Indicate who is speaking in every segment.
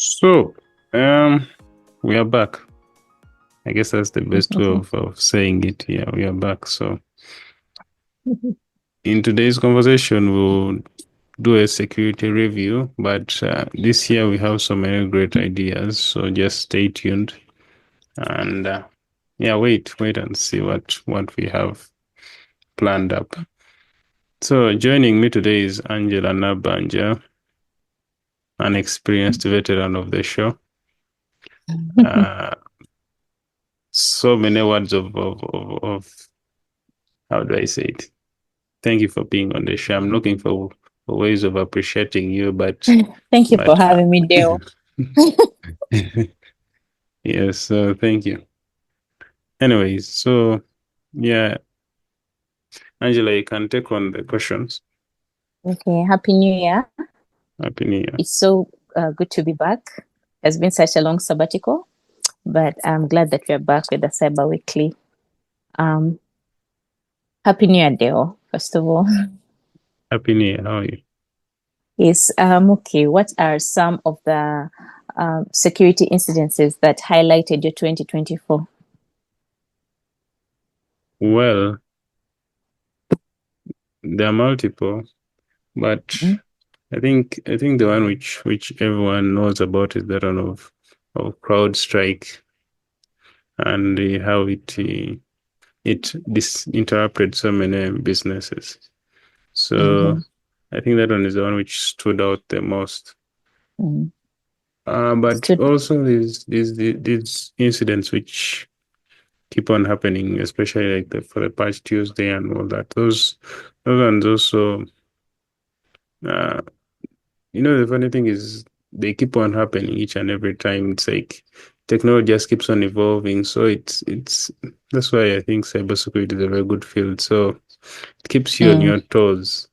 Speaker 1: So, um, we are back. I guess that's the best way of saying it. Yeah, we are back. So, in today's conversation, we'll do a security review, but this year we have so many great ideas. So just stay tuned and yeah, wait and see what we have planned up. So, joining me today is Angella Nabbanja, an experienced veteran of the show. So many words of how do I say it? Thank you for being on the show. I'm looking for ways of appreciating you, but
Speaker 2: Thank you for having me, Dale.
Speaker 1: Yes, thank you. Anyways, so yeah, Angela, you can take on the questions.
Speaker 2: Okay, Happy New Year.
Speaker 1: Happy New Year.
Speaker 2: It's so good to be back. It's been such a long sabbatical, but I'm glad that we're back with the Cyber Weekly. Happy New Year, Dale, first of all.
Speaker 1: Happy New Year. How are you?
Speaker 2: Yes, okay. What are some of the security incidences that highlighted your 2024?
Speaker 1: Well, there are multiple, but I think the one which everyone knows about is that one of CrowdStrike and how it interrupted so many businesses. So I think that one is the one which stood out the most. But also these incidents which keep on happening, especially like for the Patch Tuesday and all that. Those ones also. The funny thing is they keep on happening each and every time. It's like technology just keeps on evolving. So it's that's why I think cybersecurity is a very good field. So it keeps you on your toes.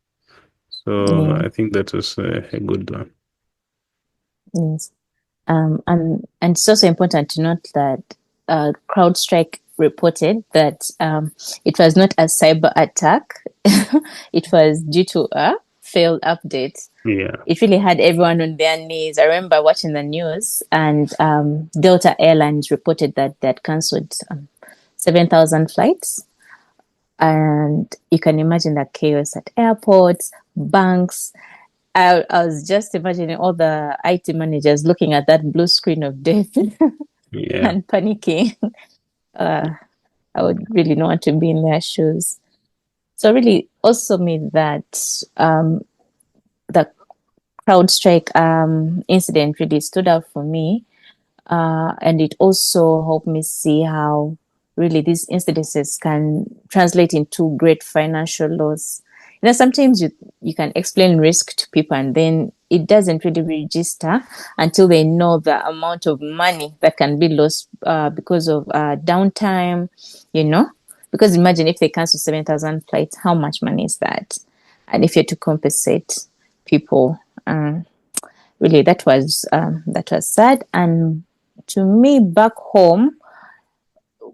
Speaker 1: So I think that was a good one.
Speaker 2: Yes. And it's also important to note that CrowdStrike reported that it was not a cyber attack. It was due to a failed update.
Speaker 1: Yeah.
Speaker 2: It really had everyone on their knees. I remember watching the news, and Delta Airlines reported that they had cancelled 7,000 flights. And you can imagine the chaos at airports, banks. I was just imagining all the IT managers looking at that blue screen of death and panicking. I would really not want to be in their shoes. So really also mean that the CrowdStrike incident really stood out for me. And it also helped me see how really these incidences can translate into great financial loss. Sometimes you can explain risk to people and then it doesn't really register until they know the amount of money that can be lost because of downtime, because imagine if they cancel 7,000 flights, how much money is that? And if you're to compensate people, really that was sad. And to me, back home,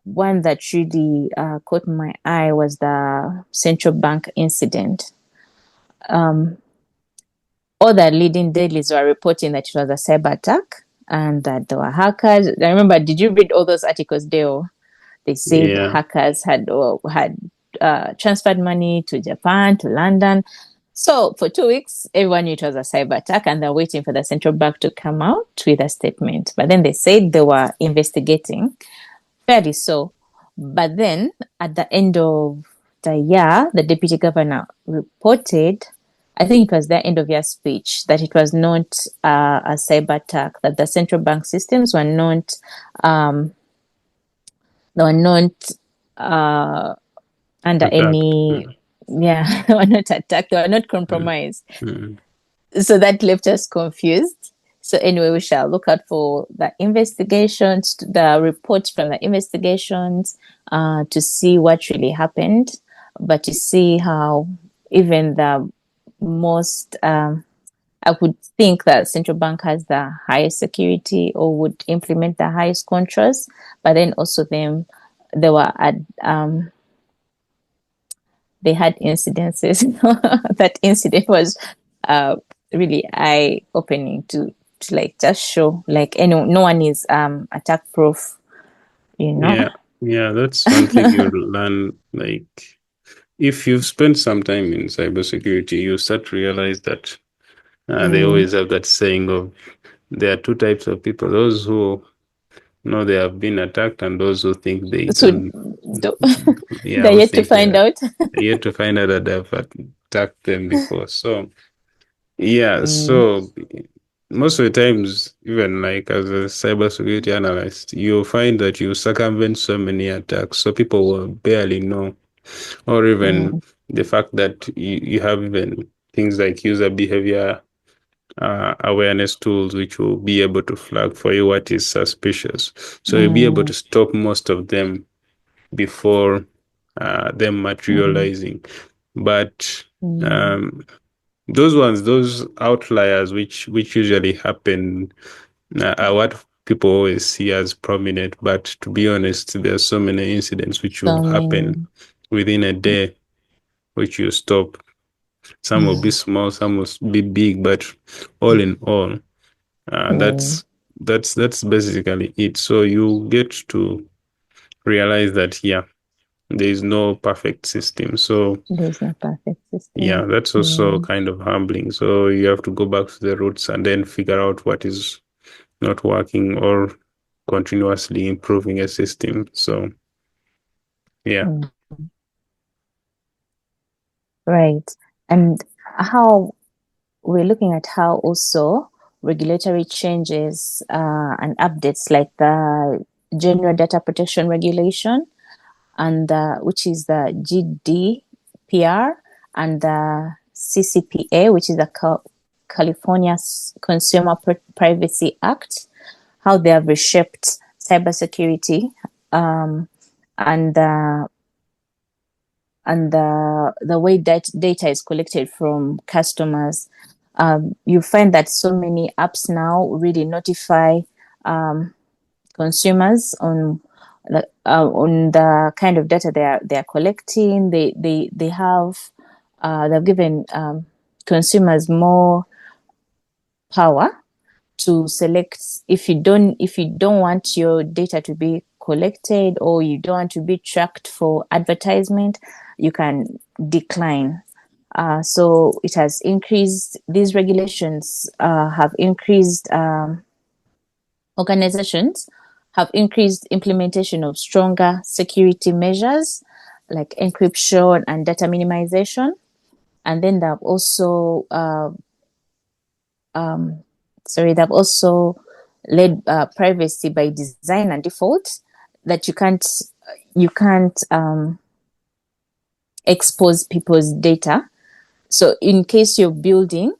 Speaker 2: one that really caught my eye was the central bank incident. All the leading dailies were reporting that it was a cyber attack and that there were hackers. I remember, did you read all those articles, Dale? They said hackers had transferred money to Japan, to London. So for 2 weeks, everyone knew it was a cyber attack and they're waiting for the central bank to come out with a statement. But then they said they were investigating, fairly so. But then at the end of the year, the deputy governor reported, I think it was their end of year speech, that it was not a cyber attack, that the central bank systems were not under
Speaker 1: attacked.
Speaker 2: Any, they were not attacked, they were not compromised. So that left us confused. So anyway, we shall look out for the investigations, the reports from the investigations, to see what really happened, but to see how even the most, I would think that central bank has the highest security or would implement the highest controls, but then also they were at, they had incidences. That incident was really eye-opening to to like just show like no one is attack proof, you know.
Speaker 1: Yeah, that's one thing you learn. Like, if you've spent some time in cybersecurity, you start to realize that they always have that saying of there are two types of people: those who know they have been attacked, and those who think they
Speaker 2: So
Speaker 1: don't. Yeah,
Speaker 2: they're
Speaker 1: who
Speaker 2: yet to
Speaker 1: think
Speaker 2: find
Speaker 1: they're
Speaker 2: out.
Speaker 1: yet to find out that they've attacked them before. So yeah,
Speaker 2: Mm,
Speaker 1: so most of the times, even like as a cybersecurity analyst, you'll find that you circumvent so many attacks, so people will barely know, or even
Speaker 2: mm,
Speaker 1: the fact that you have even things like user behavior awareness tools, which will be able to flag for you what is suspicious. So you'll be able
Speaker 2: mm,
Speaker 1: to stop most of them before them
Speaker 2: mm,
Speaker 1: materializing. But
Speaker 2: mm.
Speaker 1: um, those ones, those outliers, which usually happen, are what people always see as prominent. But to be honest, there are so many incidents which will
Speaker 2: So
Speaker 1: happen
Speaker 2: many.
Speaker 1: within a day, which you stop. Some will be small, some will be big, but all in all, uh,
Speaker 2: Mm,
Speaker 1: that's that's basically it. So you get to realize that there is no perfect system. So
Speaker 2: there's no perfect
Speaker 1: yeah,
Speaker 2: system.
Speaker 1: that's also
Speaker 2: Mm,
Speaker 1: kind of humbling. So you have to go back to the roots and then figure out what is not working or continuously improving a system. So yeah.
Speaker 2: mm. Right. And how we're looking at how also regulatory changes and updates like the General Data Protection Regulation and which is the GDPR and the CCPA, which is the California Consumer Privacy Act, how they have reshaped cybersecurity um, and the way that data is collected from customers. You find that so many apps now really notify consumers on the kind of data they are collecting. They have they've given consumers more power to select if you don't want your data to be collected or you don't want to be tracked for advertisement, you can decline. So it has increased. These regulations have increased. Organizations have increased implementation of stronger security measures like encryption and data minimization, and then they've also led privacy by design and default, that you can't expose people's data. So in case you're building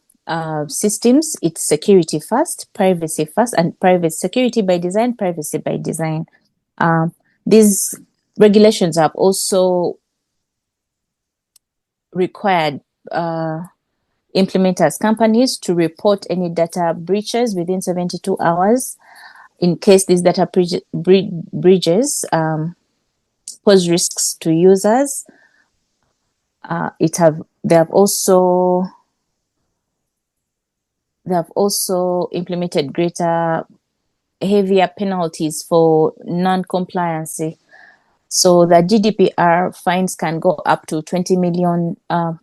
Speaker 2: systems, it's security first, privacy first, and private security by design, privacy by design. Um, these regulations have also required implementers companies to report any data breaches within 72 hours. In case these data breaches pose risks to users, it have they have also implemented greater heavier penalties for non-compliance. So the GDPR fines can go up to 20 million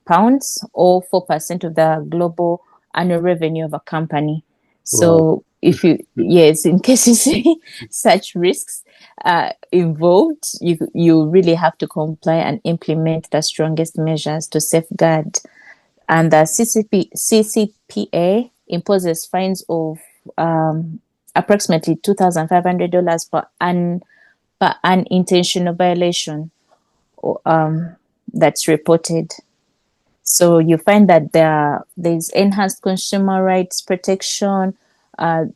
Speaker 2: pounds or 4% of the global annual revenue of a company.
Speaker 1: Wow.
Speaker 2: So yes, in case you see such risks involved, you really have to comply and implement the strongest measures to safeguard. And the CCPA imposes fines of approximately $2,500 per unintentional violation that's reported. So you find that there's enhanced consumer rights protection. Uh,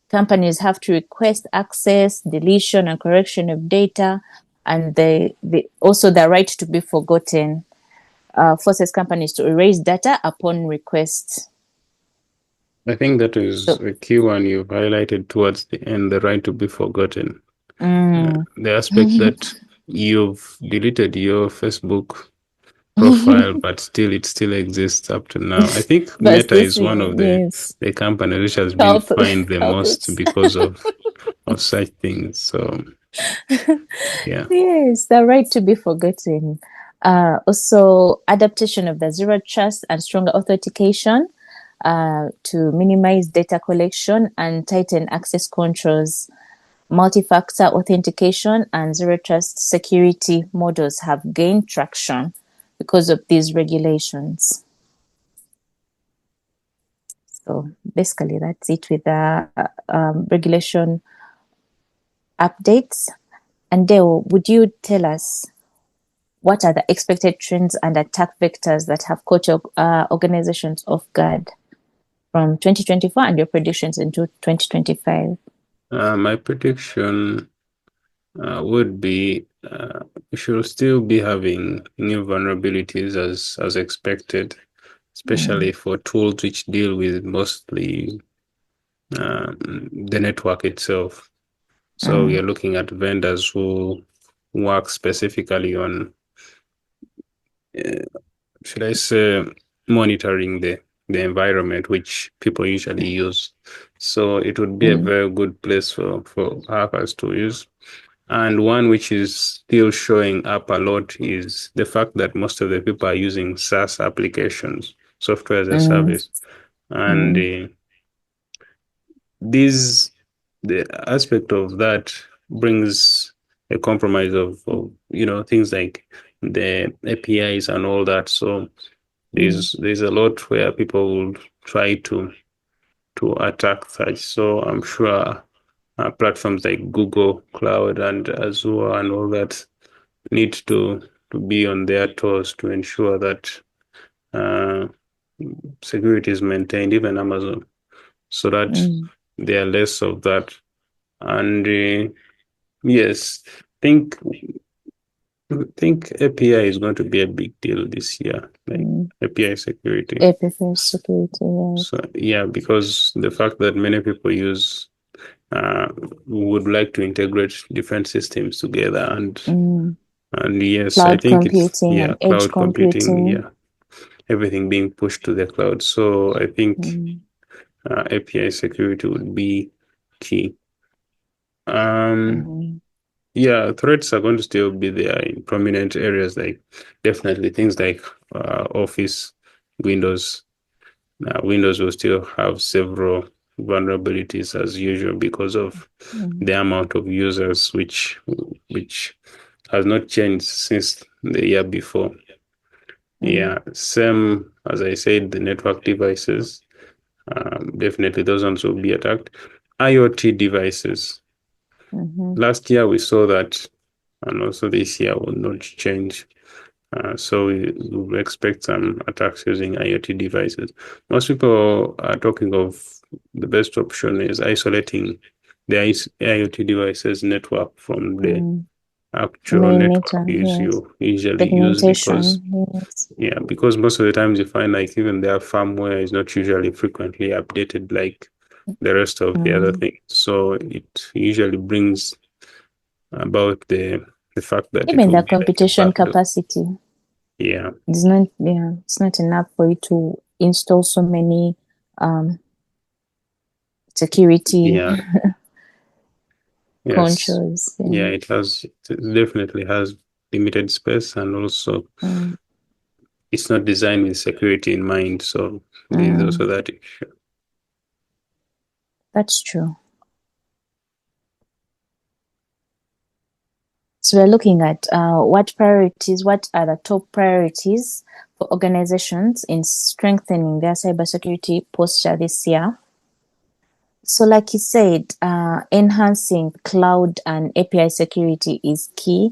Speaker 2: Companies have to request access, deletion, and correction of data, and they also the right to be forgotten. Forces companies to erase data upon request.
Speaker 1: I think that is
Speaker 2: So,
Speaker 1: a key one you've highlighted towards the end, the right to be forgotten.
Speaker 2: mm,
Speaker 1: The aspect that you've deleted your Facebook profile, but still it still exists up to now. I think
Speaker 2: But
Speaker 1: Meta
Speaker 2: still
Speaker 1: is one
Speaker 2: see,
Speaker 1: of
Speaker 2: yes,
Speaker 1: the companies which has been
Speaker 2: help,
Speaker 1: fined the most
Speaker 2: culprits.
Speaker 1: because of such things. So yeah.
Speaker 2: Yes, the right to be forgotten. Also, adaptation of the zero trust and stronger authentication to minimize data collection and tighten access controls. Multi-factor authentication and zero trust security models have gained traction because of these regulations. So basically, that's it with the regulation updates. And Dale, would you tell us what are the expected trends and attack vectors that have caught organizations off guard from 2024 and your predictions into 2025?
Speaker 1: My prediction would be we should still be having new vulnerabilities as expected, especially for tools which deal with mostly the network itself. So we are looking at vendors who work specifically on, should I say, monitoring the environment which people usually use. So it would be a very good place for hackers to use. And one which is still showing up a lot is the fact that most of the people are using SaaS applications, software as a service. And the aspect of that brings a compromise of things like the APIs and all that. So there's a lot where people will try to attack such. So I'm sure platforms like Google Cloud and Azure and all that need to be on their toes to ensure that uh, security is maintained, even Amazon, so that there are less of that. And yes, think API is going to be a big deal this year, like API security.
Speaker 2: API security, yes.
Speaker 1: So yeah, because the fact that many people would like to integrate different systems together, and yes,
Speaker 2: cloud
Speaker 1: I think
Speaker 2: computing and edge
Speaker 1: cloud computing,
Speaker 2: computing.
Speaker 1: everything being pushed to the cloud. So I think API security would be key. Yeah, threats are going to still be there in prominent areas, like definitely things like Office, Windows. Windows will still have several vulnerabilities as usual because of the amount of users, which has not changed since the year before. Yeah, same as I said, the network devices, definitely those ones will be attacked. IoT devices. Last year we saw that, and also this year will not change. So we will expect some attacks using IoT devices. Most people are talking of the best option is isolating the IoT devices network from the actual
Speaker 2: Main
Speaker 1: network
Speaker 2: yes.
Speaker 1: you usually use, because
Speaker 2: yes.
Speaker 1: because most of the times you find like even their firmware is not usually frequently updated like the rest of the other things. So it usually brings about the fact that it
Speaker 2: Even
Speaker 1: will
Speaker 2: the
Speaker 1: be like a
Speaker 2: computation
Speaker 1: backdoor.
Speaker 2: capacity.
Speaker 1: Yeah.
Speaker 2: It's not enough for you to install so many security
Speaker 1: Yeah. Yes.
Speaker 2: controls.
Speaker 1: Yeah, it definitely has limited space, and also it's not designed with security in mind. So there's also that issue.
Speaker 2: That's true. So we're looking at what are the top priorities for organizations in strengthening their cybersecurity posture this year. So like you said, enhancing cloud and API security is key.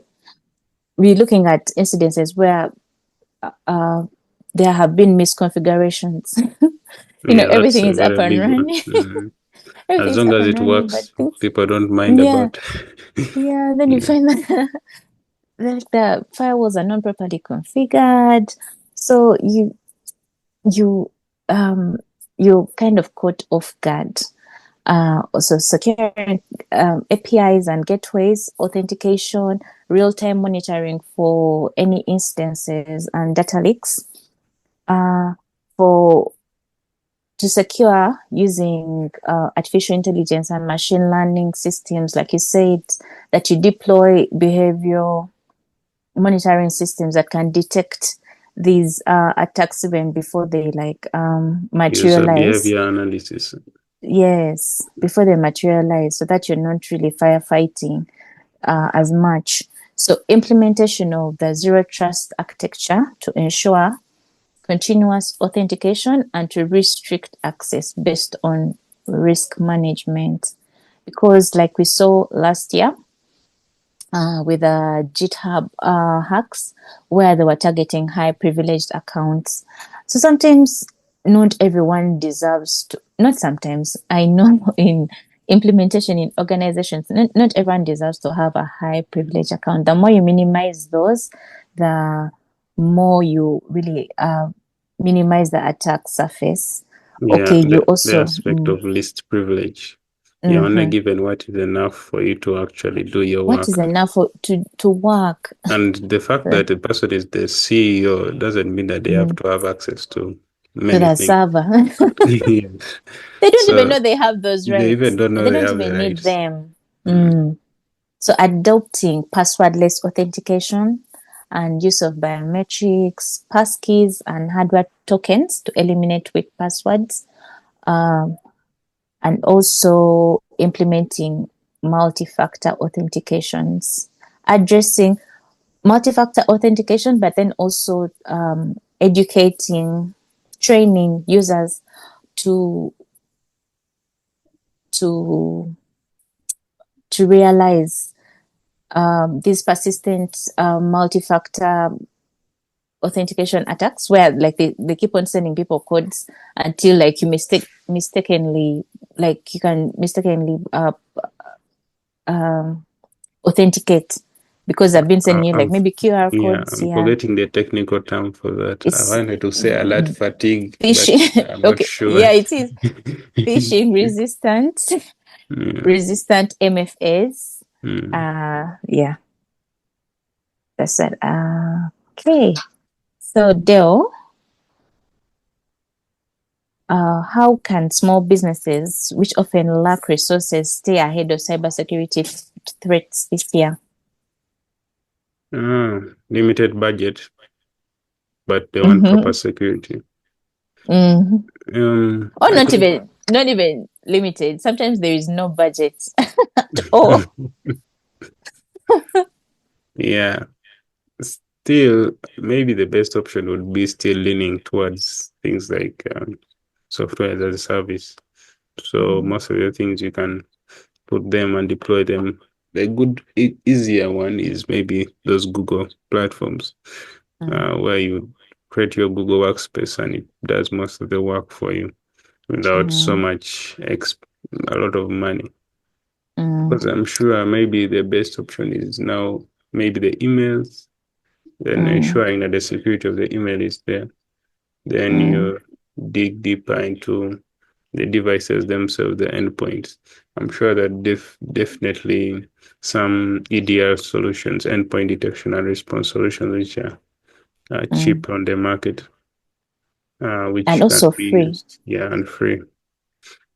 Speaker 2: We're looking at incidences where there have been misconfigurations.
Speaker 1: Yeah, that's
Speaker 2: Everything
Speaker 1: a
Speaker 2: is up
Speaker 1: very
Speaker 2: and
Speaker 1: big one.
Speaker 2: running.
Speaker 1: As
Speaker 2: Everything's
Speaker 1: long
Speaker 2: up
Speaker 1: as
Speaker 2: and
Speaker 1: it
Speaker 2: running, but
Speaker 1: works,
Speaker 2: things,
Speaker 1: people don't mind
Speaker 2: yeah,
Speaker 1: about.
Speaker 2: yeah. Then you
Speaker 1: Yeah.
Speaker 2: find that the firewalls are not properly configured, so you you kind of caught off guard. Also securing APIs and gateways, authentication, real-time monitoring for any instances and data leaks. For to secure using artificial intelligence and machine learning systems, like you said, that you deploy behavioral monitoring systems that can detect these attacks even before they
Speaker 1: Use a
Speaker 2: materialize.
Speaker 1: behavior analysis.
Speaker 2: Yes, before they materialize, so that you're not really firefighting as much. So implementation of the zero trust architecture to ensure continuous authentication and to restrict access based on risk management. Because like we saw last year with the GitHub hacks, where they were targeting high privileged accounts. So sometimes not everyone deserves to, not sometimes, I know in implementation in organizations, not everyone deserves to have a high privilege account. The more you minimize those, the more you really minimize the attack surface.
Speaker 1: Yeah,
Speaker 2: Okay, you
Speaker 1: the
Speaker 2: also
Speaker 1: aspect of least privilege. You're only given what is enough for you to actually do your
Speaker 2: what
Speaker 1: work.
Speaker 2: is enough for, to work.
Speaker 1: And the fact that the person is the CEO doesn't mean that they have to have access to
Speaker 2: To
Speaker 1: many
Speaker 2: the
Speaker 1: things.
Speaker 2: server.
Speaker 1: Yes.
Speaker 2: They don't even
Speaker 1: So
Speaker 2: know they have those
Speaker 1: they even
Speaker 2: rights.
Speaker 1: don't know
Speaker 2: They
Speaker 1: they
Speaker 2: don't
Speaker 1: have the
Speaker 2: even need
Speaker 1: rights.
Speaker 2: them. So adopting passwordless authentication and use of biometrics, passkeys, and hardware tokens to eliminate weak passwords, and also implementing multi-factor authentications, addressing multi-factor authentication, but then also educating, training users to to to realize these persistent multi-factor authentication attacks, where like they keep on sending people codes until like you mistakenly, like you can mistakenly authenticate, because I've been sending you like maybe QR codes.
Speaker 1: I'm
Speaker 2: Yeah,
Speaker 1: forgetting the technical term for that. I
Speaker 2: it's
Speaker 1: wanted to say alert fatigue, but
Speaker 2: phishing.
Speaker 1: I'm not
Speaker 2: Okay,
Speaker 1: sure.
Speaker 2: yeah, it is phishing resistant,
Speaker 1: Yeah.
Speaker 2: resistant MFAs.
Speaker 1: Mm.
Speaker 2: Yeah, that's it. Okay, so Dale, how can small businesses, which often lack resources, stay ahead of cybersecurity threats this year?
Speaker 1: Limited budget, but they want proper security.
Speaker 2: Or
Speaker 1: I think
Speaker 2: not even limited. Sometimes there is no budget at all.
Speaker 1: yeah. Still, maybe the best option would be still leaning towards things like software as a service. So most of the things you can put them and deploy them. The good, easier one is maybe those Google platforms, where you create your Google Workspace and it does most of the work for you without so much a lot of money. Because I'm sure maybe the best option is now maybe the emails, then ensuring that the security of the email is there. Then you dig deeper into the devices themselves, the endpoints. I'm sure that definitely some EDR solutions, endpoint detection and response solutions, which are cheap on the market,
Speaker 2: And
Speaker 1: which can
Speaker 2: also
Speaker 1: be
Speaker 2: free.
Speaker 1: used, and free,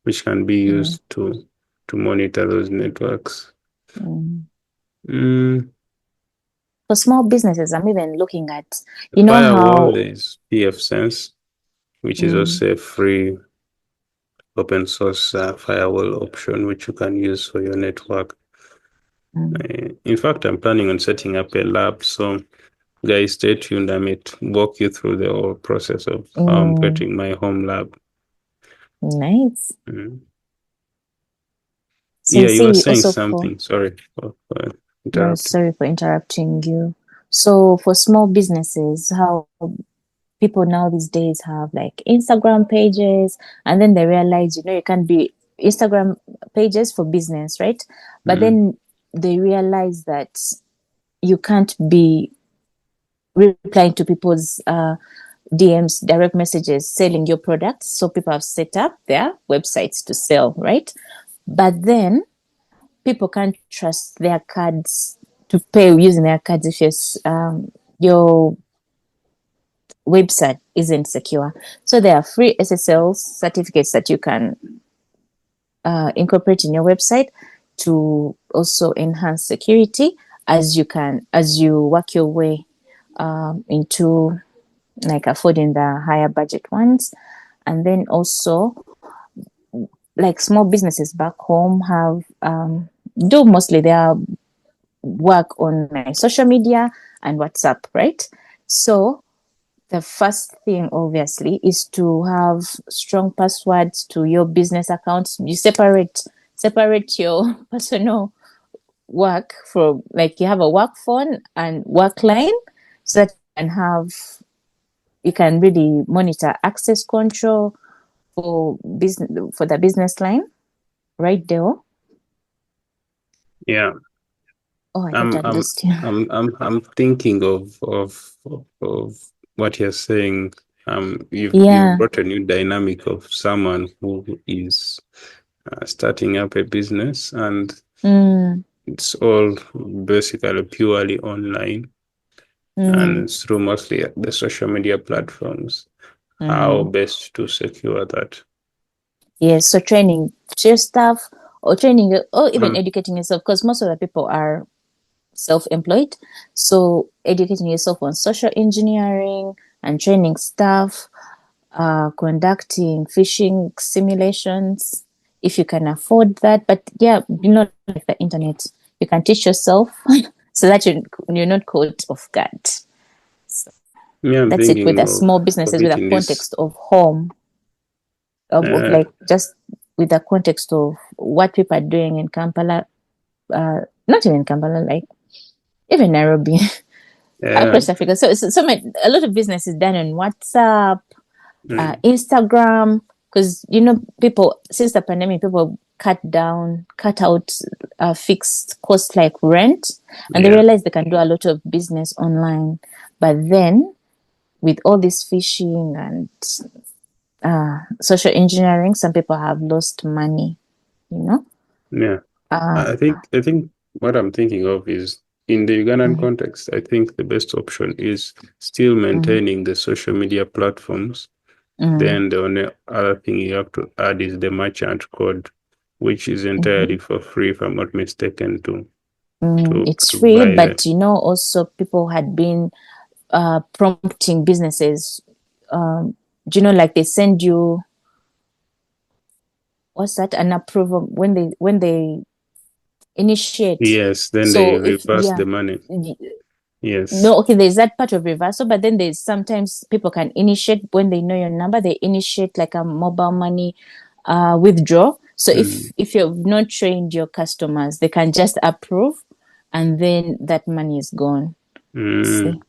Speaker 1: which can be used to monitor those networks. Mm,
Speaker 2: For small businesses, I'm even looking at, you know
Speaker 1: Firewall,
Speaker 2: how
Speaker 1: there is PFSense, which is also a free open source firewall option, which you can use for your network. In fact, I'm planning on setting up a lab. So, guys, stay tuned. I might walk you through the whole process of how I'm getting my home lab.
Speaker 2: nice.
Speaker 1: Yeah, you were
Speaker 2: Sincerely,
Speaker 1: saying
Speaker 2: also for
Speaker 1: something. Sorry for
Speaker 2: no,
Speaker 1: interrupting.
Speaker 2: sorry for interrupting you. So for small businesses, how people now these days have like Instagram pages, and then they realize, you can't be Instagram pages for business, right? But then they realize that you can't be replying to people's DMs, direct messages, selling your products. So people have set up their websites to sell, right? But then people can't trust their cards to pay using their cards if your website isn't secure. So there are free SSL certificates that you can incorporate in your website to also enhance security as you work your way into like affording the higher budget ones. And then also like small businesses back home have do mostly their work on like social media and WhatsApp, right? So the first thing obviously is to have strong passwords to your business accounts. You separate your personal work from, like, you have a work phone and work line, so that you can really monitor access control for the business line, right, Dale?
Speaker 1: Yeah.
Speaker 2: Oh, I thought I'd lost you.
Speaker 1: I'm thinking of what you're saying. You've
Speaker 2: Yeah.
Speaker 1: brought a new dynamic of someone who is starting up a business, and it's all basically purely online, and it's through mostly the social media platforms. How best to secure that?
Speaker 2: Yes, so training your staff, or even educating yourself, because most of the people are self-employed. So educating yourself on social engineering and training staff, conducting phishing simulations if you can afford that. But yeah, like the internet, you can teach yourself so that you're not caught off guard. So
Speaker 1: Yeah, I'm
Speaker 2: that's it with
Speaker 1: thinking
Speaker 2: the small businesses
Speaker 1: of
Speaker 2: with
Speaker 1: it
Speaker 2: a
Speaker 1: in this.
Speaker 2: context of home, of like just with the context of what people are doing in Kampala, not even Kampala, like even Nairobi, across Africa. So a lot of business is done on WhatsApp, Instagram, because people, since the pandemic, people cut out fixed costs like rent, and they realize they can do a lot of business online. But then with all this phishing and social engineering, some people have lost money.
Speaker 1: Yeah. I think what I'm thinking of is, in the Ugandan context, I think the best option is still maintaining the social media platforms. Then the only other thing you have to add is the merchant code, which is entirely for free, if I'm not mistaken, to
Speaker 2: it's free,
Speaker 1: buy
Speaker 2: but also people had been prompting businesses. Like they send you, what's that, an approval when they initiate.
Speaker 1: Yes, then they
Speaker 2: So if
Speaker 1: reverse the money. Yes.
Speaker 2: no, okay, there's that part of reversal, but then there's sometimes people can initiate when they know your number. They initiate like a mobile money withdraw. So if you've not trained your customers, they can just approve, and then that money is gone. See?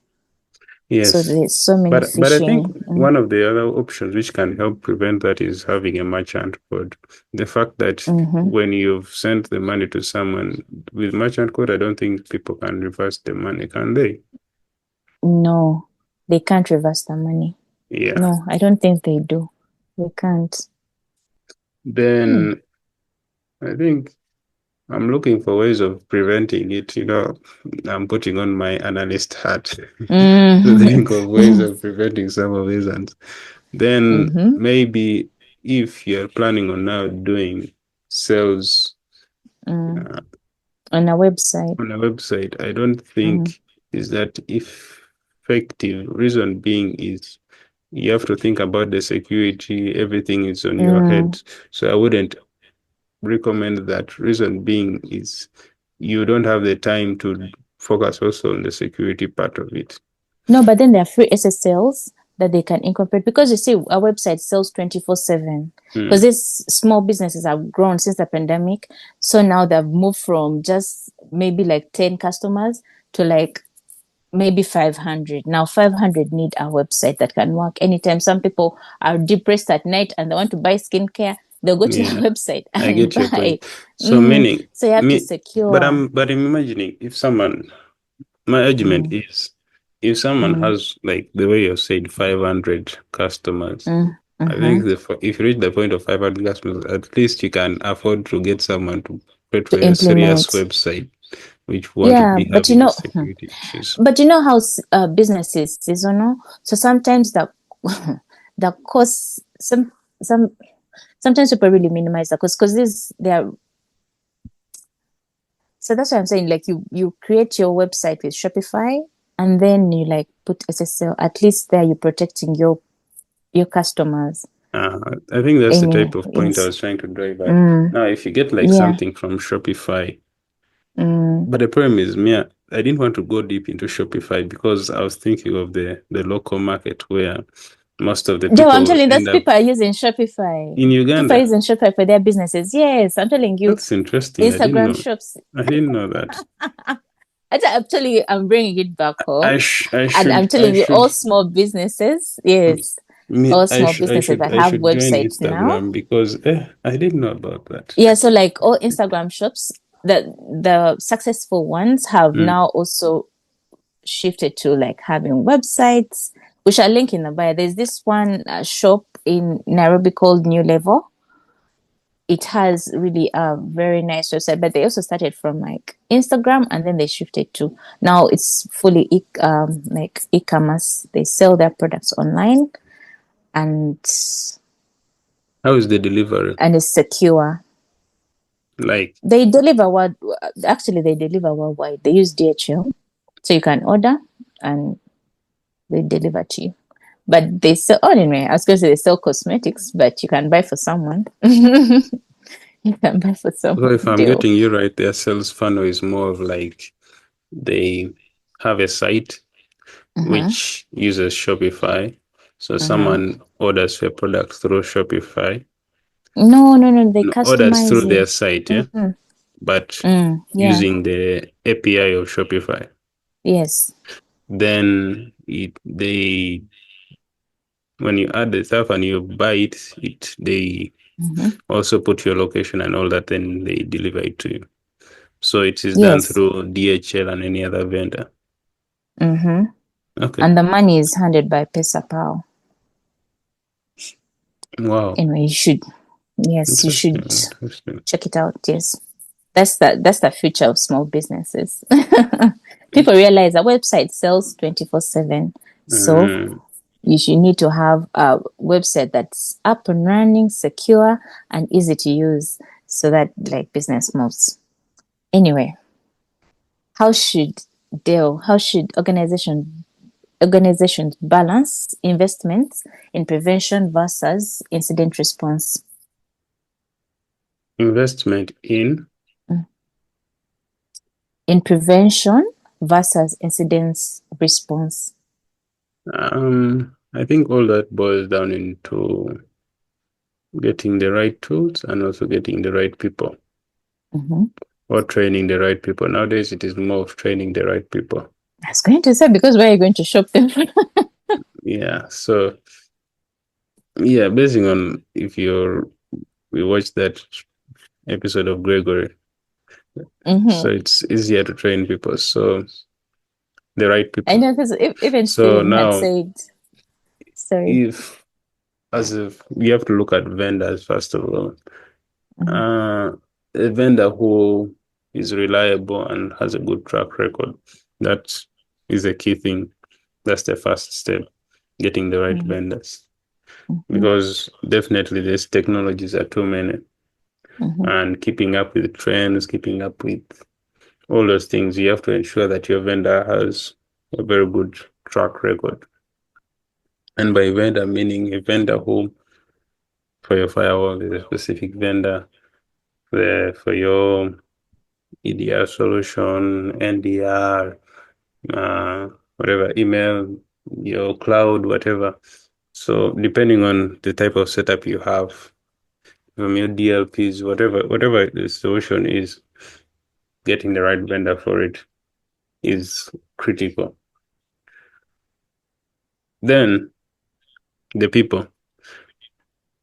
Speaker 2: So
Speaker 1: Yes.
Speaker 2: there's so many
Speaker 1: But I think
Speaker 2: phishing.
Speaker 1: one of the other options which can help prevent that is having a merchant code. The fact that when you've sent the money to someone with merchant code, I don't think people can reverse the money, can they?
Speaker 2: No, they can't reverse the money.
Speaker 1: Yeah.
Speaker 2: No, I don't think they do. They can't.
Speaker 1: Then I think I'm looking for ways of preventing it. I'm putting on my analyst hat to think of ways of preventing some of these. And then maybe if you're planning on now doing sales
Speaker 2: on a website.
Speaker 1: I don't think is that effective. Reason being is you have to think about the security, everything is on your head. So I wouldn't recommend that. Reason being is you don't have the time to focus also on the security part of it.
Speaker 2: No, but then there are free SSLs that they can incorporate, because you see our website sells 24/7, because these small businesses have grown since the pandemic. So now they've moved from just maybe like 10 customers to like maybe 500. Now 500 need a website that can work anytime. Some people are depressed at night and they want to buy skincare. They'll go to the website and
Speaker 1: I get
Speaker 2: buy.
Speaker 1: your point. So meaning,
Speaker 2: so you have to secure.
Speaker 1: but I'm imagining if someone, my argument is if someone has, like the way you said, 500 customers, I think if you reach the point of 500 customers, at least you can afford to get someone to create for
Speaker 2: To
Speaker 1: a serious
Speaker 2: implement.
Speaker 1: website, which won't
Speaker 2: Yeah,
Speaker 1: be
Speaker 2: but
Speaker 1: having security issues.
Speaker 2: but you know how business is seasonal. So sometimes the the costs sometimes people really minimize the cost because this they are. So that's what I'm saying. Like you create your website with Shopify, and then you like put SSL. At least there you're protecting your customers.
Speaker 1: I think that's the
Speaker 2: Any
Speaker 1: type of point I
Speaker 2: yes.
Speaker 1: was trying to drive at. Now, if you get like
Speaker 2: Yeah.
Speaker 1: something from Shopify, but the problem is, me, I didn't want to go deep into Shopify because I was thinking of the local market where most of the
Speaker 2: Joe, I'm
Speaker 1: people
Speaker 2: telling you,
Speaker 1: end
Speaker 2: those
Speaker 1: up
Speaker 2: people are using Shopify.
Speaker 1: in
Speaker 2: People are
Speaker 1: Uganda.
Speaker 2: using Shopify for their businesses. Yes, I'm telling you,
Speaker 1: That's interesting. I didn't
Speaker 2: Instagram
Speaker 1: know.
Speaker 2: shops.
Speaker 1: I didn't know that.
Speaker 2: Actually, I'm bringing it back home, and I'm
Speaker 1: I
Speaker 2: telling you, all
Speaker 1: should.
Speaker 2: small businesses, yes,
Speaker 1: Me,
Speaker 2: all small businesses that
Speaker 1: I
Speaker 2: have
Speaker 1: should join
Speaker 2: websites now.
Speaker 1: Instagram because I didn't know about that.
Speaker 2: Yeah, so like all Instagram shops, the successful ones have
Speaker 1: Mm.
Speaker 2: now also shifted to like having websites, which I link in the bio. There's this one shop in Nairobi called New Level. It has really a very nice website, but they also started from like Instagram and then they shifted to now it's fully like e-commerce. They sell their products online and
Speaker 1: How is the delivery?
Speaker 2: it's secure.
Speaker 1: Like,
Speaker 2: They deliver what actually they deliver worldwide. They use DHL, so you can order and they deliver to you. But they sell, oh, anyway, I was going to say they sell cosmetics, but you can buy for someone. You can buy for
Speaker 1: so
Speaker 2: someone
Speaker 1: if I'm
Speaker 2: deal.
Speaker 1: getting you right, their sales funnel is more of like they have a site
Speaker 2: Mm-hmm,
Speaker 1: which uses Shopify. So
Speaker 2: mm-hmm.
Speaker 1: someone orders their product through Shopify,
Speaker 2: No, they
Speaker 1: no, orders
Speaker 2: customize
Speaker 1: through their
Speaker 2: it.
Speaker 1: site, yeah,
Speaker 2: Mm-hmm.
Speaker 1: but
Speaker 2: Yeah,
Speaker 1: using the API of Shopify.
Speaker 2: yes.
Speaker 1: Then they when you add the stuff and you buy it they
Speaker 2: Mm-hmm.
Speaker 1: also put your location and all that, then they deliver it to you. So it is done
Speaker 2: Yes.
Speaker 1: through DHL and any other vendor.
Speaker 2: Mm-hmm.
Speaker 1: Okay.
Speaker 2: And the money is handed by PesaPal.
Speaker 1: Wow.
Speaker 2: Anyway, yes, you
Speaker 1: Interesting.
Speaker 2: should
Speaker 1: Interesting.
Speaker 2: check it out. Yes. That's the future of small businesses. People realize a website sells 24/7. So
Speaker 1: Mm.
Speaker 2: you should need to have a website that's up and running, secure, and easy to use so that like business moves. Anyway, how should how should organizations balance investments in prevention versus incident response?
Speaker 1: Investment in
Speaker 2: In prevention versus incident response.
Speaker 1: I think all that boils down into getting the right tools and also getting the right people
Speaker 2: Mm-hmm.
Speaker 1: or training the right people. Nowadays it is more of training the right people.
Speaker 2: I was going to say because where are you going to shop them?
Speaker 1: Yeah. So yeah, basing on if we watched that episode of Gregory, so
Speaker 2: Mm-hmm.
Speaker 1: it's easier to train people. So the right
Speaker 2: I
Speaker 1: people.
Speaker 2: know because even
Speaker 1: So
Speaker 2: Steven had
Speaker 1: now
Speaker 2: said, sorry.
Speaker 1: if as if you have to look at vendors first of all.
Speaker 2: Mm-hmm.
Speaker 1: A vendor who is reliable and has a good track record. That is a key thing. That's the first step, getting the right vendors.
Speaker 2: Mm-hmm.
Speaker 1: Because definitely these technologies are too many.
Speaker 2: Mm-hmm.
Speaker 1: And keeping up with trends, keeping up with all those things, you have to ensure that your vendor has a very good track record. And by vendor, meaning a vendor who, for your firewall, is a specific vendor. For your EDR solution, NDR, whatever, email, your cloud, whatever. So depending on the type of setup you have, from your DLPs, whatever the solution is, getting the right vendor for it is critical. Then the people.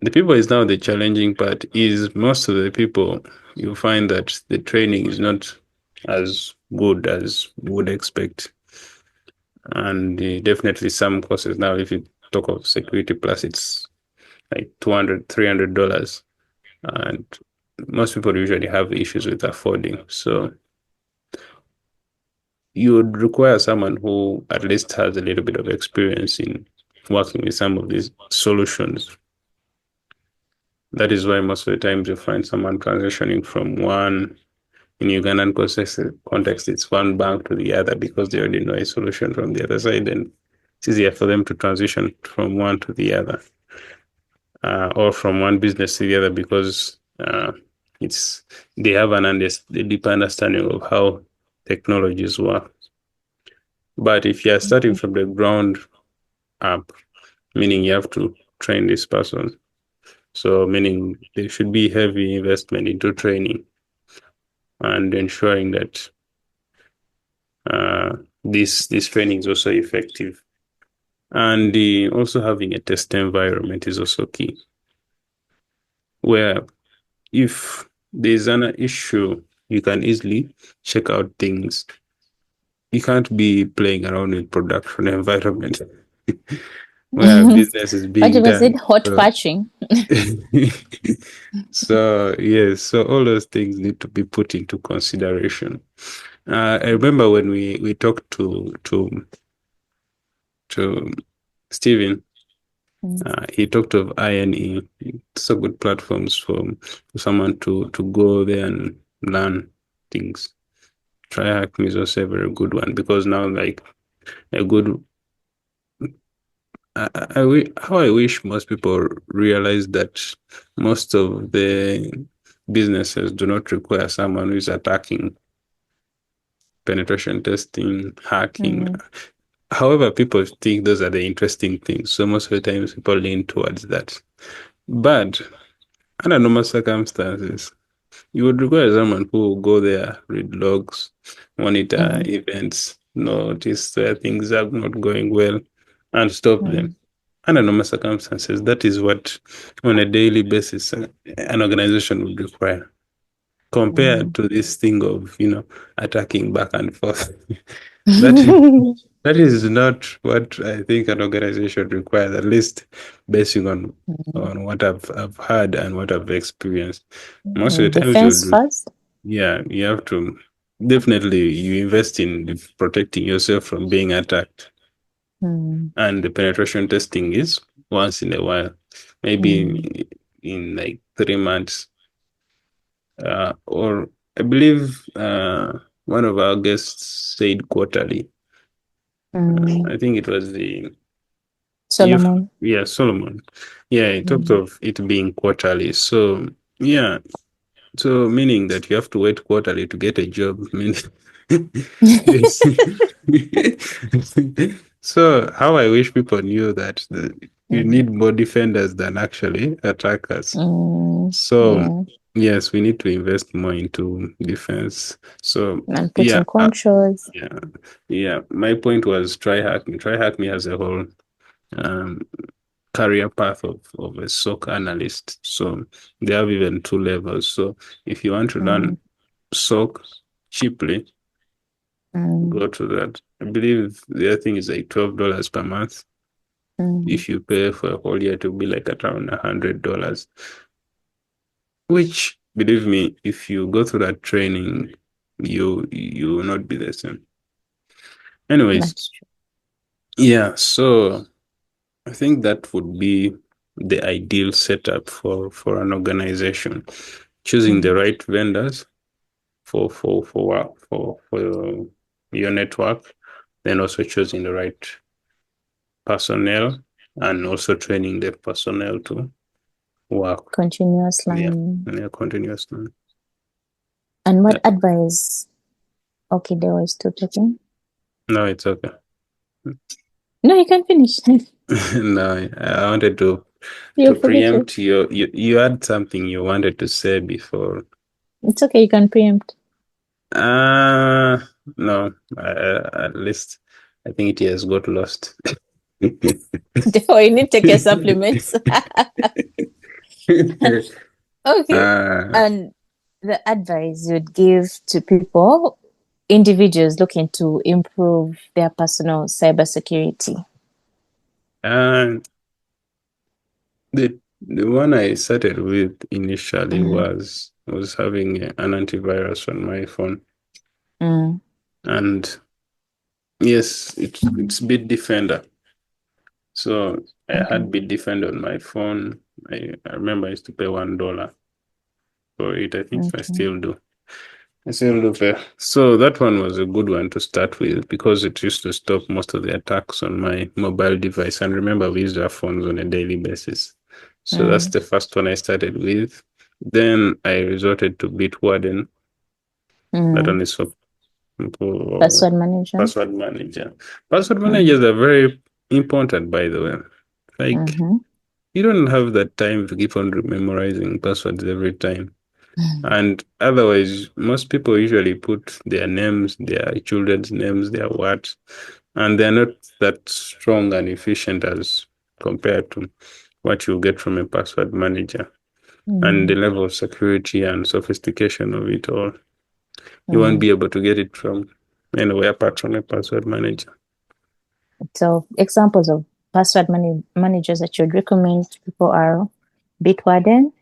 Speaker 1: The people is now the challenging part. Is most of the people you find that the training is not as good as you would expect. And definitely some courses now, if you talk of security plus, it's like $200, $300. And most people usually have issues with affording. So you would require someone who at least has a little bit of experience in working with some of these solutions. That is why most of the times you find someone transitioning from one, in Ugandan context, it's one bank to the other because they already know a solution from the other side, and it's easier for them to transition from one to the other, or from one business to the other because it's they have a deeper understanding of how technologies work. But if you are starting from the ground up, meaning you have to train this person, so meaning there should be heavy investment into training and ensuring that this training is also effective. And also having a test environment is also key, where if there's an issue, you can easily check out things. You can't be playing around with production environment where business is
Speaker 2: What
Speaker 1: being
Speaker 2: was it?
Speaker 1: done.
Speaker 2: Hot
Speaker 1: So,
Speaker 2: patching.
Speaker 1: so yes, so all those things need to be put into consideration. I remember when we talked to Stephen. He talked of INE. It's a good platforms for someone to go there and learn things. TryHack is also a very good one because now like a good. How I wish most people realize that most of the businesses do not require someone who is attacking penetration testing, hacking. However, people think those are the interesting things. So most of the times people lean towards that. But under normal circumstances, you would require someone who will go there, read logs, monitor events, notice where things are not going well, and stop them. Under normal circumstances, that is what, on a daily basis, an organization would require, compared to this thing of, attacking back and forth. That that is not what I think an organization requires, at least basing on what I've heard and what I've experienced. Most of the times
Speaker 2: Defense first.
Speaker 1: you have to definitely you invest in protecting yourself from being attacked. And the penetration testing is once in a while, maybe in like 3 months, or I believe one of our guests said quarterly. I think it was
Speaker 2: Solomon.
Speaker 1: Solomon. Yeah, he talked of it being quarterly. So yeah, so meaning that you have to wait quarterly to get a job. I mean, yes. So how I wish people knew that you need more defenders than actually attackers. So
Speaker 2: Yeah.
Speaker 1: yes, we need to invest more into defense. So
Speaker 2: And
Speaker 1: yeah,
Speaker 2: putting controls.
Speaker 1: yeah. My point was try hack me. Try hack me as a whole um, career path of a SOC analyst. So they have even 2 levels. So if you want to learn SOC cheaply, go to that. I believe the other thing is like $12 per month. If you pay for a whole year, it will be like around $100. Which, believe me, if you go through that training, you will not be the same. Anyways,
Speaker 2: That's true.
Speaker 1: yeah. So I think that would be the ideal setup for an organization. Choosing the right vendors for your network, then also choosing the right personnel and also training the personnel to work.
Speaker 2: Continuous
Speaker 1: Yeah,
Speaker 2: learning.
Speaker 1: continuously.
Speaker 2: And what advice? Okay, they were still talking.
Speaker 1: No, it's okay.
Speaker 2: No, you can finish.
Speaker 1: No, I wanted to
Speaker 2: You forget it.
Speaker 1: preempt you had something you wanted to say before.
Speaker 2: It's okay, you can preempt.
Speaker 1: No, at least I think it has got lost.
Speaker 2: Therefore, you need to take your supplements. Okay.
Speaker 1: uh,
Speaker 2: And the advice you'd give to people individuals looking to improve their personal cybersecurity?
Speaker 1: And the one I started with initially was having an antivirus on my phone. And yes, it's Bitdefender. So I had Bitdefender on my phone. I remember I used to pay $1 for it. I think I still do. I still do pay. So that one was a good one to start with because it used to stop most of the attacks on my mobile device. And remember, we used our phones on a daily basis. So that's the first one I started with. Then I resorted to Bitwarden. That one is for
Speaker 2: Password manager.
Speaker 1: password manager. Password managers are very important, by the way. Like, you don't have that time to keep on memorizing passwords every time. And otherwise, most people usually put their names, their children's names, their what, and they're not that strong and efficient as compared to what you get from a password manager. And the level of security and sophistication of it all, you won't be able to get it from anywhere apart from a password manager.
Speaker 2: So examples of password managers that you'd recommend to people are Bitwarden,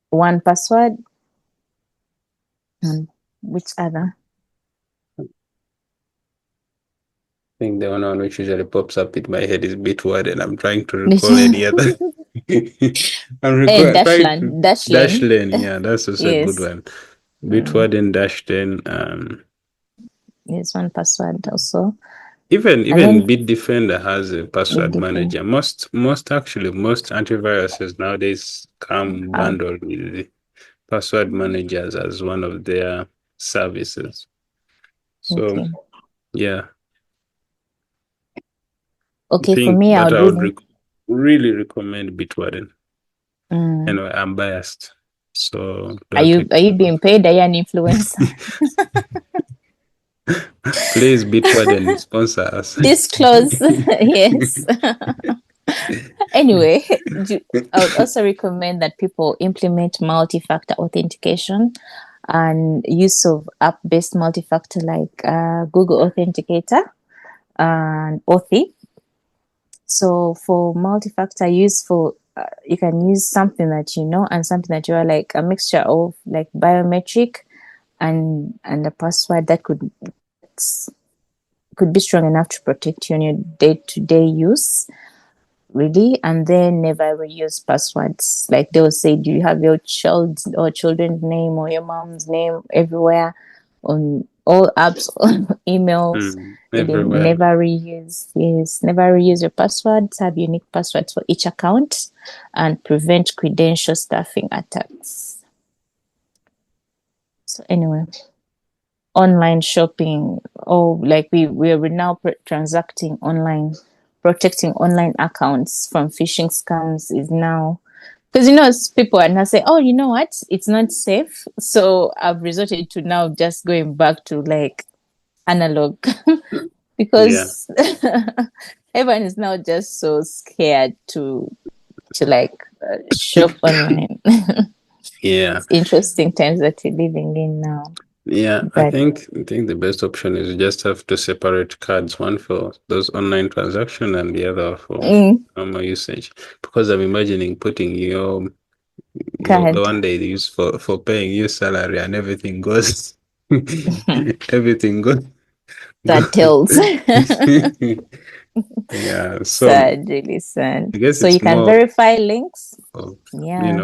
Speaker 2: One Password, and which other?
Speaker 1: I think the one which usually pops up in my head is Bitwarden. I'm trying to recall any other. I'm trying to Dashlane. Yeah, that's also a good one. Bitwarden, Dashlane.
Speaker 2: Yes, One Password also.
Speaker 1: Even Bitdefender has a password manager. Most antiviruses nowadays come bundled with the password managers as one of their services. So yeah.
Speaker 2: Okay,
Speaker 1: I think
Speaker 2: for me,
Speaker 1: I would really recommend Bitwarden. Anyway, I'm biased. So
Speaker 2: are you being paid? Are you an influencer?
Speaker 1: Please, Bitwarden, sponsor us.
Speaker 2: Disclose, yes. Anyway, I would also recommend that people implement multi-factor authentication and use of app-based multi-factor like Google Authenticator and Authy. So for multi-factor useful, you can use something that you know and something that you are like a mixture of like biometric and a password that could be strong enough to protect you on your day-to-day use, really. And then never reuse passwords. Like they will say, do you have your child or children's name or your mom's name everywhere on all apps, emails?
Speaker 1: Everywhere.
Speaker 2: Never reuse. Yes, never reuse your passwords. Have unique passwords for each account and prevent credential stuffing attacks. So anyway, online shopping, like we're now transacting online, protecting online accounts from phishing scams is now, because people are now saying, oh, you know what, it's not safe, so I've resorted to now just going back to like analog because everyone is now just so scared to like shop online.
Speaker 1: Yeah.
Speaker 2: It's interesting times that we're living in now.
Speaker 1: Yeah, I think the best option is you just have to separate cards, one for those online transactions and the other for normal usage. Because I'm imagining putting your the one they use for paying your salary and everything goes everything goes
Speaker 2: that tells.
Speaker 1: Yeah, so
Speaker 2: sad, really sad.
Speaker 1: I guess
Speaker 2: So
Speaker 1: it's
Speaker 2: you can
Speaker 1: more
Speaker 2: verify links.
Speaker 1: of,
Speaker 2: Yeah.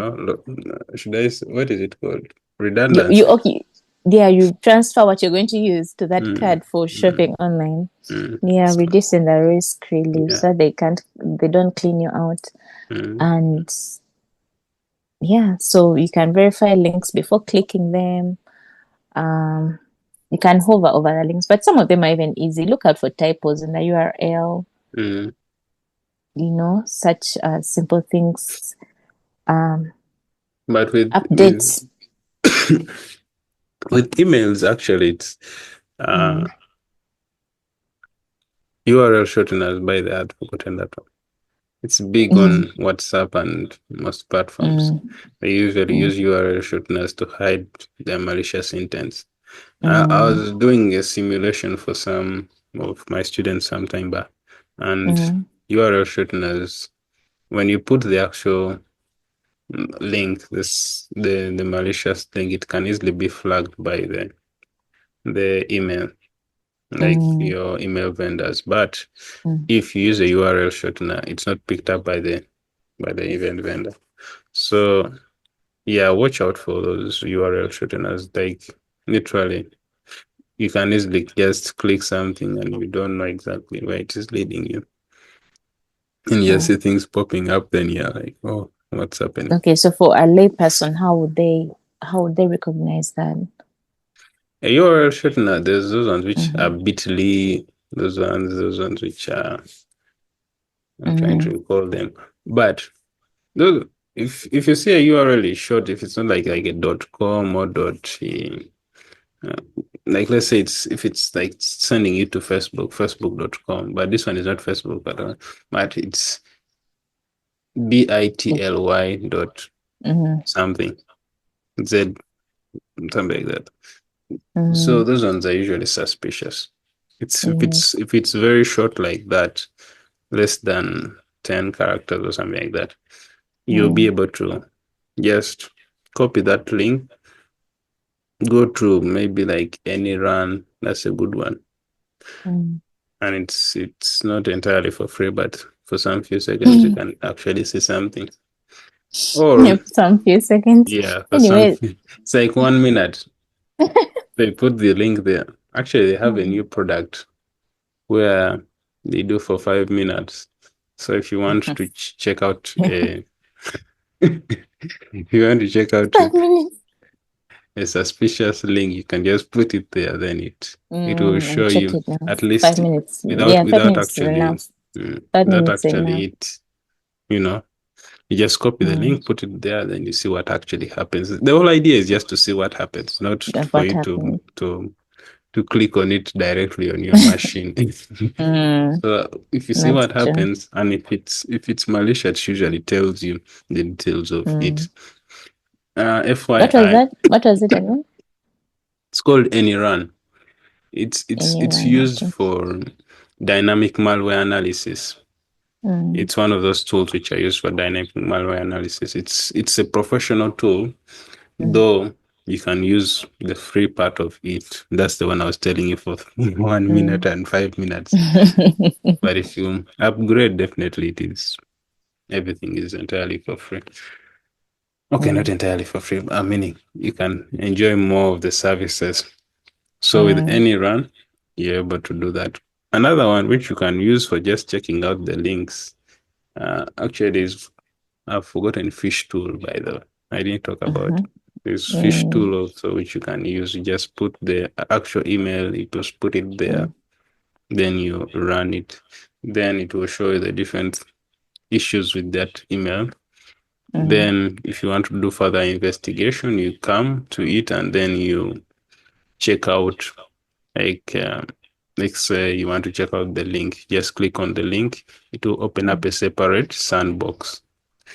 Speaker 1: should I say, what is it called?
Speaker 2: You
Speaker 1: Redundancy.
Speaker 2: okay. Yeah, you transfer what you're going to use to that card for shopping online. Yeah, reducing the risk really, so they don't clean you out. And yeah, so you can verify links before clicking them. You can hover over the links, but some of them are even easy. Look out for typos in the URL. Such simple things.
Speaker 1: But with
Speaker 2: updates.
Speaker 1: With emails, actually, it's URL shorteners by the I'd forgotten that one. It's big on WhatsApp and most platforms. They usually use URL shorteners to hide their malicious intents. I
Speaker 2: Mm,
Speaker 1: was doing a simulation for some of my students some time back, and
Speaker 2: mm,
Speaker 1: URL shorteners, when you put the actual link, the malicious link, it can easily be flagged by the email, like
Speaker 2: mm,
Speaker 1: your email vendors. But
Speaker 2: mm.
Speaker 1: if you use a URL shortener, it's not picked up by the event vendor. So yeah, watch out for those URL shorteners. Like literally, you can easily just click something and you don't know exactly where it is leading you. And you
Speaker 2: Sure.
Speaker 1: see things popping up, then you're like, oh, what's happening?
Speaker 2: Okay, so for a layperson, how would they recognize that?
Speaker 1: A URL shortener, there's those ones which are
Speaker 2: Mm-hmm.
Speaker 1: bit.ly, those ones which are, I'm trying
Speaker 2: Mm-hmm.
Speaker 1: to recall them. But those, if you see a URL is short, if it's not like a .com or uh, like let's say if it's like sending you to facebook.com, but this one is not Facebook at all, but it's bit.ly dot
Speaker 2: Mm-hmm.
Speaker 1: something z something like that.
Speaker 2: Mm-hmm.
Speaker 1: So those ones are usually suspicious. It's if
Speaker 2: Mm-hmm.
Speaker 1: it's if it's very short like that, less than 10 characters or something like that, you'll be able to just copy that link, go to maybe like any run. That's a good one.
Speaker 2: Mm-hmm.
Speaker 1: And it's not entirely for free, but for some few seconds you can actually see something. Or
Speaker 2: Some few seconds.
Speaker 1: yeah, for some
Speaker 2: Anyway.
Speaker 1: it's like 1 minute. They put the link there. Actually, they have a new product where they do for 5 minutes. So if you want to check out a if you want to check out
Speaker 2: 5 minutes.
Speaker 1: a suspicious link, you can just put it there. Then it will
Speaker 2: And
Speaker 1: show
Speaker 2: check
Speaker 1: you
Speaker 2: it now.
Speaker 1: at
Speaker 2: Five
Speaker 1: least
Speaker 2: minutes.
Speaker 1: without
Speaker 2: Yeah, five
Speaker 1: without
Speaker 2: minutes is
Speaker 1: actually
Speaker 2: enough. 5 minutes is
Speaker 1: actually
Speaker 2: enough.
Speaker 1: it you know you just copy the
Speaker 2: Mm.
Speaker 1: link, put it there, then you see what actually happens. The whole idea is just to see what happens, not
Speaker 2: That's
Speaker 1: for
Speaker 2: what
Speaker 1: you
Speaker 2: happened.
Speaker 1: to click on it directly on your machine.
Speaker 2: Mm,
Speaker 1: So if you see
Speaker 2: that's
Speaker 1: what
Speaker 2: true.
Speaker 1: happens, and if it's malicious, it usually tells you the details of it.
Speaker 2: Mm. What was
Speaker 1: FYI,
Speaker 2: that? What was it again?
Speaker 1: it's called AnyRun. It's
Speaker 2: Anyone?
Speaker 1: used
Speaker 2: Okay.
Speaker 1: for dynamic malware analysis.
Speaker 2: Mm,
Speaker 1: It's one of those tools which are used for dynamic malware analysis. It's a professional tool,
Speaker 2: mm.
Speaker 1: though you can use the free part of it. That's the one I was telling you for 1 minute
Speaker 2: Mm.
Speaker 1: and 5 minutes. But if you upgrade, definitely it is everything is entirely for free. Okay, not
Speaker 2: Mm,
Speaker 1: entirely for free. I mean, you can enjoy more of the services. So with
Speaker 2: mm,
Speaker 1: any run, you're able to do that. Another one which you can use for just checking out the links, actually is I've forgotten Fish Tool by the way. I didn't talk about.
Speaker 2: uh-huh.
Speaker 1: There's Fish
Speaker 2: Mm,
Speaker 1: Tool also which you can use. You just put the actual email, you just put it there,
Speaker 2: mm,
Speaker 1: then you run it. Then it will show you the different issues with that email.
Speaker 2: mm,
Speaker 1: Then, if you want to do further investigation, you come to it and then you check out, like, let's say you want to check out the link. Just click on the link. It will open up
Speaker 2: mm,
Speaker 1: a separate sandbox.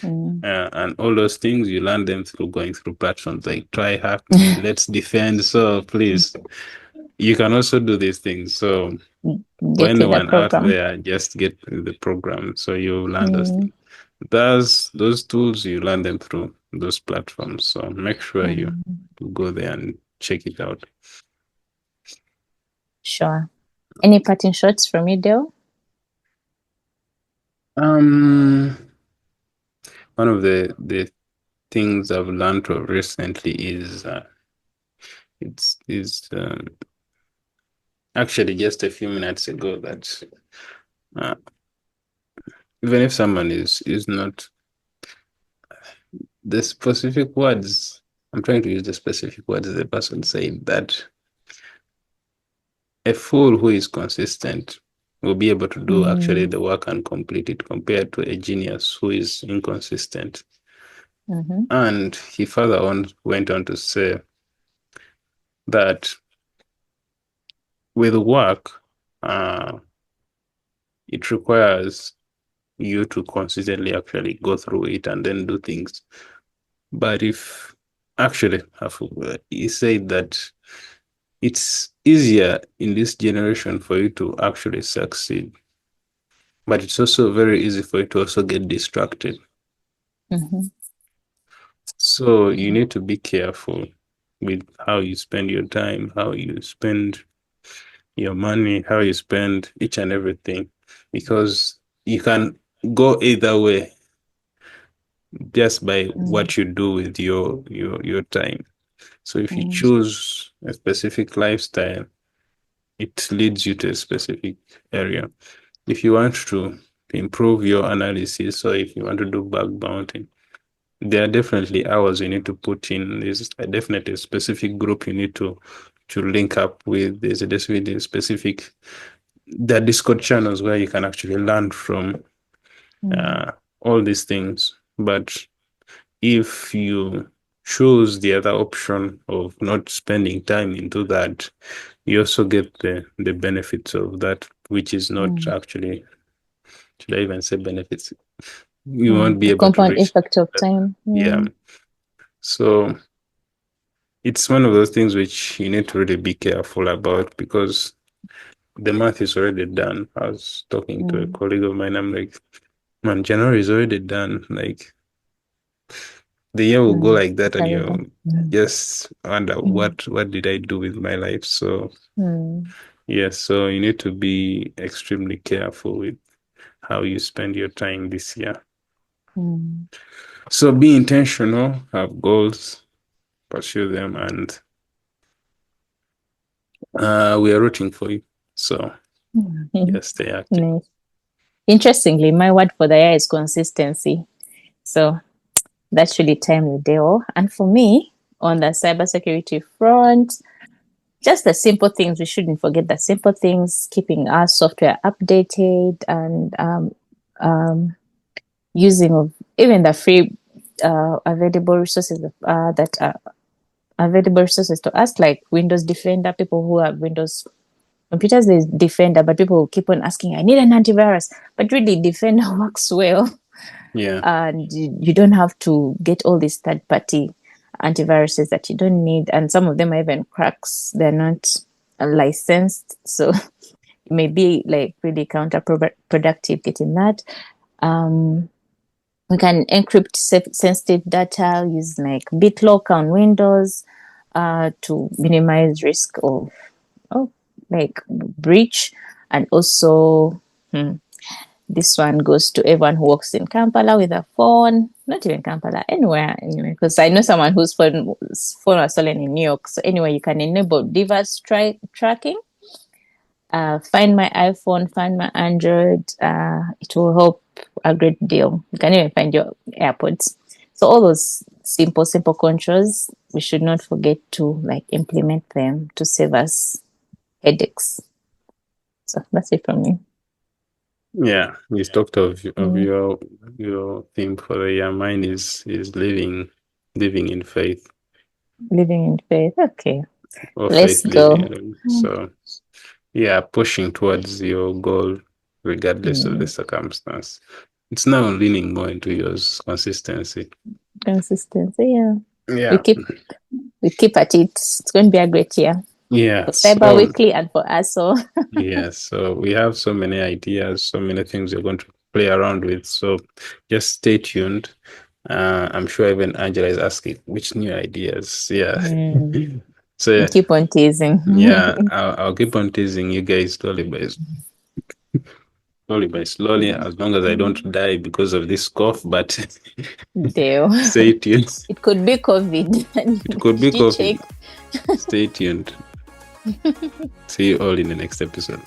Speaker 2: mm.
Speaker 1: And all those things, you learn them through going through platforms like Try Hack Me, Let's Defend. So please, you can also do these things. So for
Speaker 2: Get with the
Speaker 1: anyone out
Speaker 2: program.
Speaker 1: there, just get the program so you learn those
Speaker 2: Mm,
Speaker 1: things. Those tools you learn them through those platforms. So make sure you
Speaker 2: mm.
Speaker 1: go there and check it out.
Speaker 2: Sure. Any parting shots from you, Dale?
Speaker 1: Um, one of the things I've learned of recently is it's is actually just a few minutes ago that uh, even if someone is not the specific words, I'm trying to use the specific words the person said that a fool who is consistent will be able to do actually
Speaker 2: Mm,
Speaker 1: the work and complete it compared to a genius who is inconsistent.
Speaker 2: mm-hmm,
Speaker 1: And he further on went on to say that with work, it requires you to consistently actually go through it and then do things. But if actually, he said that it's easier in this generation for you to actually succeed, but it's also very easy for you to also get distracted.
Speaker 2: Mm-hmm.
Speaker 1: So you need to be careful with how you spend your time, how you spend your money, how you spend each and everything, because you can go either way just by what you do with your time. So if you choose a specific lifestyle, it leads you to a specific area. If you want to improve your analysis, or if you want to do bug bounty, there are definitely hours you need to put in. There's definitely a specific group you need to link up with. There's a definitely specific there are Discord channels where you can actually learn from all these things. But if you choose the other option of not spending time into that, you also get the benefits of that, which is not actually, should I even say benefits? You won't be
Speaker 2: The
Speaker 1: able to
Speaker 2: compound
Speaker 1: reach
Speaker 2: effect of
Speaker 1: that.
Speaker 2: time.
Speaker 1: Yeah. So it's one of those things which you need to really be careful about, because the math is already done. I was talking to a colleague of mine. I'm like, man, January is already done. Like, the year will go like that, and you just wonder what did I do with my life? So yes, so you need to be extremely careful with how you spend your time this year. So be intentional, have goals, pursue them, and we are rooting for you. So yes, stay active.
Speaker 2: Nice. Interestingly, my word for the year is consistency. So that's really timely, Deo. And for me, on the cybersecurity front, just the simple things. We shouldn't forget the simple things, keeping our software updated and using of even the free available resources that are available resources to us, like Windows Defender. People who have Windows computers, there's Defender, but people will keep on asking, I need an antivirus. But really, Defender works well.
Speaker 1: Yeah.
Speaker 2: And you don't have to get all these third-party antiviruses that you don't need. And some of them are even cracks. They're not licensed. So it may be like really counterproductive getting that. We can encrypt sensitive data using like BitLock on Windows to minimize risk of like breach. And also this one goes to everyone who works in Kampala with a phone, not even Kampala, anywhere anyway, because I know someone whose phone was stolen in New York. So anyway, you can enable device tracking. Find my iPhone, find my Android. It will help a great deal. You can even find your AirPods. So all those simple controls, we should not forget to like implement them to save us headaches. So that's it from me.
Speaker 1: Yeah, you talked of your theme for the year. Mine is living in faith.
Speaker 2: Living in faith. Okay.
Speaker 1: Or
Speaker 2: Let's
Speaker 1: faith living
Speaker 2: go.
Speaker 1: alone. So yeah, pushing towards your goal regardless of the circumstance. It's now leaning more into yours, consistency.
Speaker 2: Consistency, yeah.
Speaker 1: Yeah.
Speaker 2: We keep at it. It's going to be a great year.
Speaker 1: Yeah.
Speaker 2: For Cyber Weekly and for us. So
Speaker 1: yeah, so we have so many ideas, so many things we're going to play around with. So just stay tuned. I'm sure even Angella is asking which new ideas. Yeah. So
Speaker 2: we'll keep on teasing.
Speaker 1: yeah, I'll keep on teasing you guys slowly, as long as I don't die because of this cough. But stay tuned.
Speaker 2: It could be COVID.
Speaker 1: It could be COVID.
Speaker 2: Check?
Speaker 1: Stay tuned. See you all in the next episode.